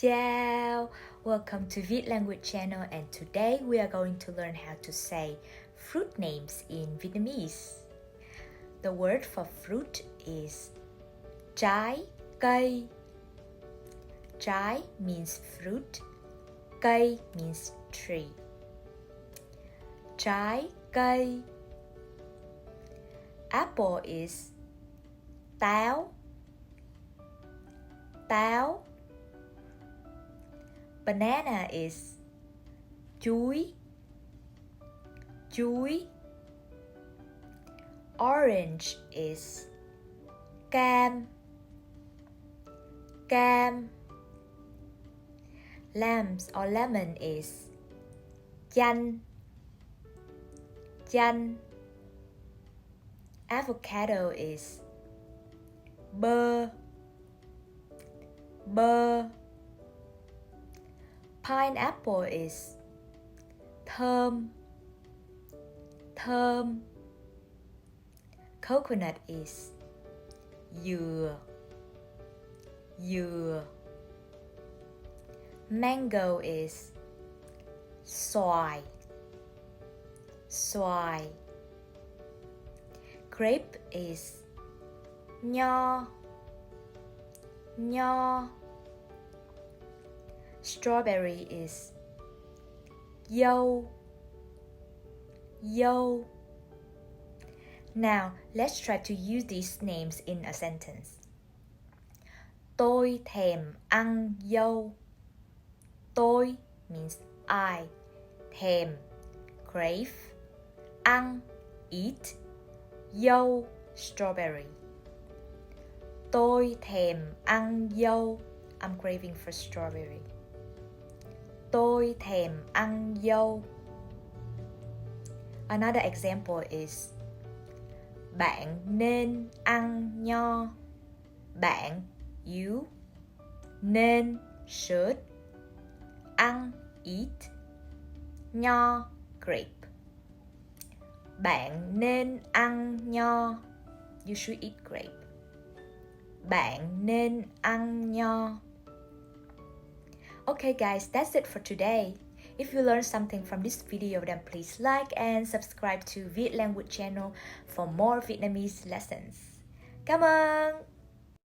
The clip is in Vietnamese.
Ciao! Welcome to Viet Language channel, and today we are going to learn how to say fruit names in Vietnamese. The word for fruit is trái, cây. Trái means fruit, cây means tree. Trái, cây. Apple is táo, táo. Banana is chuối, chuối. Orange is cam, cam. Lemon is chanh, chanh. Avocado is bơ, bơ. Pineapple is thơm, thơm. Coconut is dừa, dừa. Mango is xoài, xoài. Grape is nho, nho. Strawberry is dâu, dâu. Now, let's try to use these names in a sentence. Tôi thèm ăn dâu. Tôi means I. Thèm, crave. Ăn, eat. Dâu, strawberry. Tôi thèm ăn dâu. I'm craving for strawberry. Tôi thèm ăn dâu. Another example is bạn nên ăn nho. Bạn, you. Nên, should. Ăn, eat. Nho, grape. Bạn nên ăn nho. You should eat grape. Bạn nên ăn nho. Okay guys, that's it for today. If you learned something from this video, then please like and subscribe to Viet Language channel for more Vietnamese lessons. Cảm ơn!